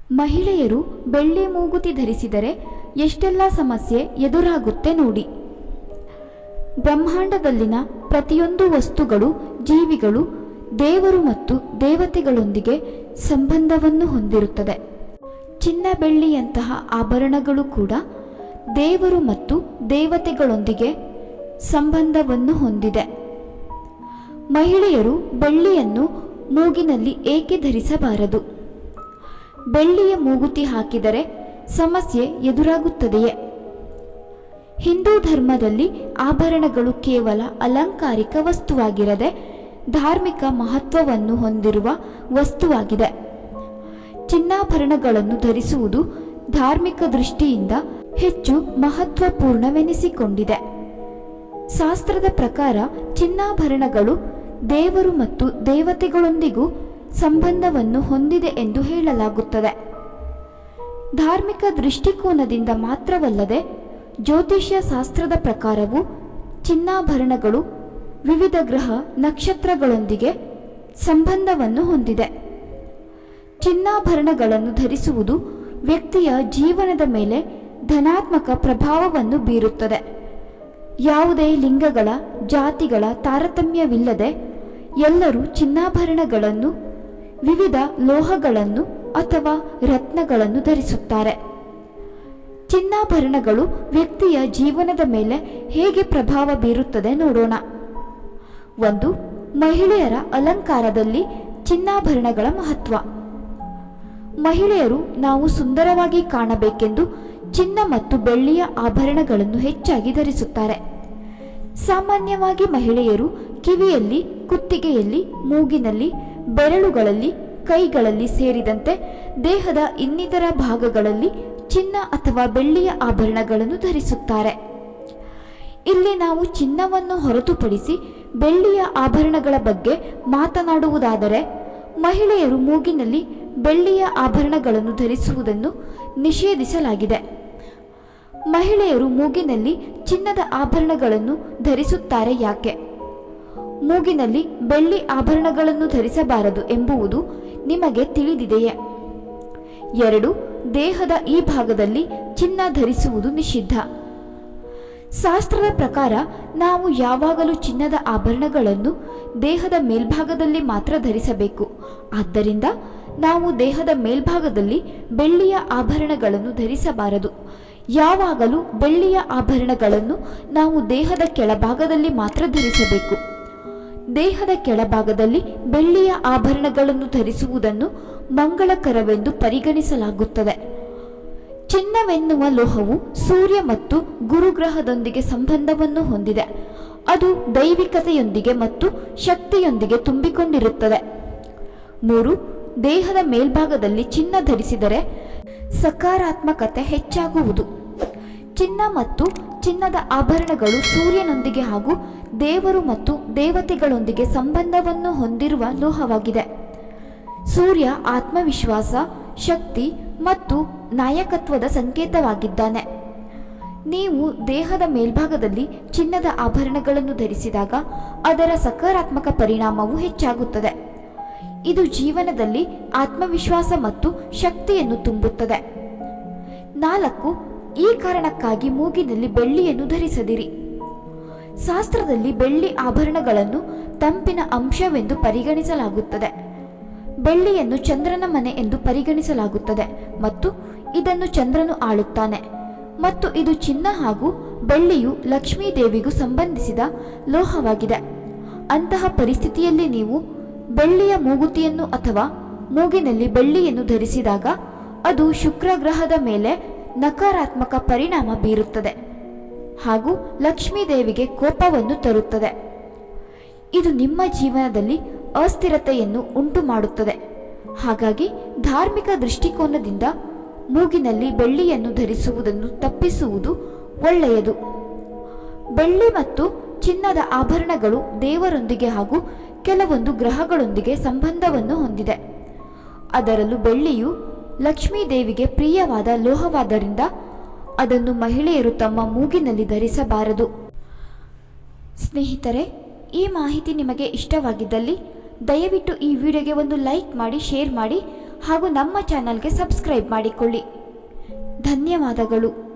ಮಹಿಳೆಯರು ಬೆಳ್ಳಿ ಮೂಗುತಿ ಧರಿಸಿದರೆ ಎಷ್ಟೆಲ್ಲ ಸಮಸ್ಯೆ ಎದುರಾಗುತ್ತೆ ನೋಡಿ. ಬ್ರಹ್ಮಾಂಡದಲ್ಲಿನ ಪ್ರತಿಯೊಂದು ವಸ್ತುಗಳು, ಜೀವಿಗಳು ದೇವರು ಮತ್ತು ದೇವತೆಗಳೊಂದಿಗೆ ಸಂಬಂಧವನ್ನು ಹೊಂದಿರುತ್ತದೆ. ಚಿನ್ನ, ಬೆಳ್ಳಿಯಂತಹ ಆಭರಣಗಳು ಕೂಡ ದೇವರು ಮತ್ತು ದೇವತೆಗಳೊಂದಿಗೆ ಸಂಬಂಧವನ್ನು ಹೊಂದಿದೆ. ಮಹಿಳೆಯರು ಬೆಳ್ಳಿಯನ್ನು ಮೂಗಿನಲ್ಲಿ ಏಕೆ ಧರಿಸಬಾರದು? ಬೆಳ್ಳಿಯ ಮೂಗುತಿ ಹಾಕಿದರೆ ಸಮಸ್ಯೆ ಎದುರಾಗುತ್ತದೆಯೇ? ಹಿಂದೂ ಧರ್ಮದಲ್ಲಿ ಆಭರಣಗಳು ಕೇವಲ ಅಲಂಕಾರಿಕ ವಸ್ತುವಾಗಿರದೆ ಧಾರ್ಮಿಕ ಮಹತ್ವವನ್ನು ಹೊಂದಿರುವ ವಸ್ತುವಾಗಿದೆ. ಚಿನ್ನಾಭರಣಗಳನ್ನು ಧರಿಸುವುದು ಧಾರ್ಮಿಕ ದೃಷ್ಟಿಯಿಂದ ಹೆಚ್ಚು ಮಹತ್ವಪೂರ್ಣವೆನಿಸಿಕೊಂಡಿದೆ. ಶಾಸ್ತ್ರದ ಪ್ರಕಾರ ಚಿನ್ನಾಭರಣಗಳು ದೇವರು ಮತ್ತು ದೇವತೆಗಳೊಂದಿಗೂ ಸಂಬಂಧವನ್ನು ಹೊಂದಿದೆ ಎಂದು ಹೇಳಲಾಗುತ್ತದೆ. ಧಾರ್ಮಿಕ ದೃಷ್ಟಿಕೋನದಿಂದ ಮಾತ್ರವಲ್ಲದೆ ಜ್ಯೋತಿಷ್ಯ ಶಾಸ್ತ್ರದ ಪ್ರಕಾರವೂ ಚಿನ್ನಾಭರಣಗಳು ವಿವಿಧ ಗ್ರಹ ನಕ್ಷತ್ರಗಳೊಂದಿಗೆ ಸಂಬಂಧವನ್ನು ಹೊಂದಿದೆ. ಚಿನ್ನಾಭರಣಗಳನ್ನು ಧರಿಸುವುದು ವ್ಯಕ್ತಿಯ ಜೀವನದ ಮೇಲೆ ಧನಾತ್ಮಕ ಪ್ರಭಾವವನ್ನು ಬೀರುತ್ತದೆ. ಯಾವುದೇ ಲಿಂಗಗಳ, ಜಾತಿಗಳ ತಾರತಮ್ಯವಿಲ್ಲದೆ ಎಲ್ಲರೂ ಚಿನ್ನಾಭರಣಗಳನ್ನು, ವಿವಿಧ ಲೋಹಗಳನ್ನು ಅಥವಾ ರತ್ನಗಳನ್ನು ಧರಿಸುತ್ತಾರೆ. ಚಿನ್ನಾಭರಣಗಳು ವ್ಯಕ್ತಿಯ ಜೀವನದ ಮೇಲೆ ಹೇಗೆ ಪ್ರಭಾವ ಬೀರುತ್ತದೆ ನೋಡೋಣ. 1. ಮಹಿಳೆಯರ ಅಲಂಕಾರದಲ್ಲಿ ಚಿನ್ನಾಭರಣಗಳ ಮಹತ್ವ. ಮಹಿಳೆಯರು ನಾವು ಸುಂದರವಾಗಿ ಕಾಣಬೇಕೆಂದು ಚಿನ್ನ ಮತ್ತು ಬೆಳ್ಳಿಯ ಆಭರಣಗಳನ್ನು ಹೆಚ್ಚಾಗಿ ಧರಿಸುತ್ತಾರೆ. ಸಾಮಾನ್ಯವಾಗಿ ಮಹಿಳೆಯರು ಕಿವಿಯಲ್ಲಿ, ಕುತ್ತಿಗೆಯಲ್ಲಿ, ಮೂಗಿನಲ್ಲಿ, ಬೆರಳುಗಳಲ್ಲಿ, ಕೈಗಳಲ್ಲಿ ಸೇರಿದಂತೆ ದೇಹದ ಇನ್ನಿತರ ಭಾಗಗಳಲ್ಲಿ ಚಿನ್ನ ಅಥವಾ ಬೆಳ್ಳಿಯ ಆಭರಣಗಳನ್ನು ಧರಿಸುತ್ತಾರೆ. ಇಲ್ಲಿ ನಾವು ಚಿನ್ನವನ್ನು ಹೊರತುಪಡಿಸಿ ಬೆಳ್ಳಿಯ ಆಭರಣಗಳ ಬಗ್ಗೆ ಮಾತನಾಡುವುದಾದರೆ, ಮಹಿಳೆಯರು ಮೂಗಿನಲ್ಲಿ ಬೆಳ್ಳಿಯ ಆಭರಣಗಳನ್ನು ಧರಿಸುವುದನ್ನು ನಿಷೇಧಿಸಲಾಗಿದೆ. ಮಹಿಳೆಯರು ಮೂಗಿನಲ್ಲಿ ಚಿನ್ನದ ಆಭರಣಗಳನ್ನು ಧರಿಸುತ್ತಾರೆ ಯಾಕೆ? ಮೂಗಿನಲ್ಲಿ ಬೆಳ್ಳಿ ಆಭರಣಗಳನ್ನು ಧರಿಸಬಾರದು ಎಂಬುವುದು ನಿಮಗೆ ತಿಳಿದಿದೆಯೇ? 2. ದೇಹದ ಈ ಭಾಗದಲ್ಲಿ ಚಿನ್ನ ಧರಿಸುವುದು ನಿಷಿದ್ಧ. ಶಾಸ್ತ್ರದ ಪ್ರಕಾರ ನಾವು ಯಾವಾಗಲೂ ಚಿನ್ನದ ಆಭರಣಗಳನ್ನು ದೇಹದ ಮೇಲ್ಭಾಗದಲ್ಲಿ ಮಾತ್ರ ಧರಿಸಬೇಕು. ಆದ್ದರಿಂದ ನಾವು ದೇಹದ ಮೇಲ್ಭಾಗದಲ್ಲಿ ಬೆಳ್ಳಿಯ ಆಭರಣಗಳನ್ನು ಧರಿಸಬಾರದು. ಯಾವಾಗಲೂ ಬೆಳ್ಳಿಯ ಆಭರಣಗಳನ್ನು ನಾವು ದೇಹದ ಕೆಳಭಾಗದಲ್ಲಿ ಮಾತ್ರ ಧರಿಸಬೇಕು. ದೇಹದ ಕೆಳಭಾಗದಲ್ಲಿ ಬೆಳ್ಳಿಯ ಆಭರಣಗಳನ್ನು ಧರಿಸುವುದನ್ನು ಮಂಗಳಕರವೆಂದು ಪರಿಗಣಿಸಲಾಗುತ್ತದೆ. ಚಿನ್ನವೆನ್ನುವ ಲೋಹವು ಸೂರ್ಯ ಮತ್ತು ಗುರುಗ್ರಹದೊಂದಿಗೆ ಸಂಬಂಧವನ್ನು ಹೊಂದಿದೆ. ಅದು ದೈವಿಕತೆಯೊಂದಿಗೆ ಮತ್ತು ಶಕ್ತಿಯೊಂದಿಗೆ ತುಂಬಿಕೊಂಡಿರುತ್ತದೆ. 3. ದೇಹದ ಮೇಲ್ಭಾಗದಲ್ಲಿ ಚಿನ್ನ ಧರಿಸಿದರೆ ಸಕಾರಾತ್ಮಕತೆ ಹೆಚ್ಚಾಗುವುದು. ಚಿನ್ನ ಮತ್ತು ಚಿನ್ನದ ಆಭರಣಗಳು ಸೂರ್ಯನೊಂದಿಗೆ ಹಾಗೂ ದೇವರು ಮತ್ತು ದೇವತೆಗಳೊಂದಿಗೆ ಸಂಬಂಧವನ್ನು ಹೊಂದಿರುವ ಲೋಹವಾಗಿದೆ. ಸೂರ್ಯ ಆತ್ಮವಿಶ್ವಾಸ, ಶಕ್ತಿ ಮತ್ತು ನಾಯಕತ್ವದ ಸಂಕೇತವಾಗಿದ್ದಾನೆ. ನೀವು ದೇಹದ ಮೇಲ್ಭಾಗದಲ್ಲಿ ಚಿನ್ನದ ಆಭರಣಗಳನ್ನು ಧರಿಸಿದಾಗ ಅದರ ಸಕಾರಾತ್ಮಕ ಪರಿಣಾಮವು ಹೆಚ್ಚಾಗುತ್ತದೆ. ಇದು ಜೀವನದಲ್ಲಿ ಆತ್ಮವಿಶ್ವಾಸ ಮತ್ತು ಶಕ್ತಿಯನ್ನು ತುಂಬುತ್ತದೆ. 4. ಈ ಕಾರಣಕ್ಕಾಗಿ ಮೂಗಿನಲ್ಲಿ ಬೆಳ್ಳಿಯನ್ನು ಧರಿಸದಿರಿ. ಶಾಸ್ತ್ರದಲ್ಲಿ ಬೆಳ್ಳಿ ಆಭರಣಗಳನ್ನು ತಂಪಿನ ಅಂಶವೆಂದು ಪರಿಗಣಿಸಲಾಗುತ್ತದೆ. ಬೆಳ್ಳಿಯನ್ನು ಚಂದ್ರನ ಮನೆ ಎಂದು ಪರಿಗಣಿಸಲಾಗುತ್ತದೆ ಮತ್ತು ಇದನ್ನು ಚಂದ್ರನು ಆಳುತ್ತಾನೆ. ಮತ್ತು ಇದು ಚಿನ್ನ ಹಾಗೂ ಬೆಳ್ಳಿಯು ಲಕ್ಷ್ಮೀ ದೇವಿಗೂ ಸಂಬಂಧಿಸಿದ ಲೋಹವಾಗಿದೆ. ಅಂತಹ ಪರಿಸ್ಥಿತಿಯಲ್ಲಿ ನೀವು ಬೆಳ್ಳಿಯ ಮೂಗುತಿಯನ್ನು ಅಥವಾ ಮೂಗಿನಲ್ಲಿ ಬೆಳ್ಳಿಯನ್ನು ಧರಿಸಿದಾಗ ಅದು ಶುಕ್ರ ಗ್ರಹದ ಮೇಲೆ ನಕಾರಾತ್ಮಕ ಪರಿಣಾಮ ಬೀರುತ್ತದೆ ಹಾಗೂ ಲಕ್ಷ್ಮೀ ದೇವಿಗೆ ಕೋಪವನ್ನು ತರುತ್ತದೆ. ಇದು ನಿಮ್ಮ ಜೀವನದಲ್ಲಿ ಅಸ್ಥಿರತೆಯನ್ನು ಉಂಟು ಮಾಡುತ್ತದೆ. ಹಾಗಾಗಿ ಧಾರ್ಮಿಕ ದೃಷ್ಟಿಕೋನದಿಂದ ಮೂಗಿನಲ್ಲಿ ಬೆಳ್ಳಿಯನ್ನು ಧರಿಸುವುದನ್ನು ತಪ್ಪಿಸುವುದು ಒಳ್ಳೆಯದು. ಬೆಳ್ಳಿ ಮತ್ತು ಚಿನ್ನದ ಆಭರಣಗಳು ದೇವರೊಂದಿಗೆ ಹಾಗೂ ಕೆಲವೊಂದು ಗ್ರಹಗಳೊಂದಿಗೆ ಸಂಬಂಧವನ್ನು ಹೊಂದಿದೆ. ಅದರಲ್ಲೂ ಬೆಳ್ಳಿಯು ಲಕ್ಷ್ಮೀ ದೇವಿಗೆ ಪ್ರಿಯವಾದ ಲೋಹವಾದ್ದರಿಂದ ಅದನ್ನು ಮಹಿಳೆಯರು ತಮ್ಮ ಮೂಗಿನಲ್ಲಿ ಧರಿಸಬಾರದು. ಸ್ನೇಹಿತರೆ, ಈ ಮಾಹಿತಿ ನಿಮಗೆ ಇಷ್ಟವಾಗಿದ್ದಲ್ಲಿ ದಯವಿಟ್ಟು ಈ ವಿಡಿಯೋಗೆ ಒಂದು ಲೈಕ್ ಮಾಡಿ, ಶೇರ್ ಮಾಡಿ ಹಾಗೂ ನಮ್ಮ ಚಾನಲ್ಗೆ ಸಬ್ಸ್ಕ್ರೈಬ್ ಮಾಡಿಕೊಳ್ಳಿ. ಧನ್ಯವಾದಗಳು.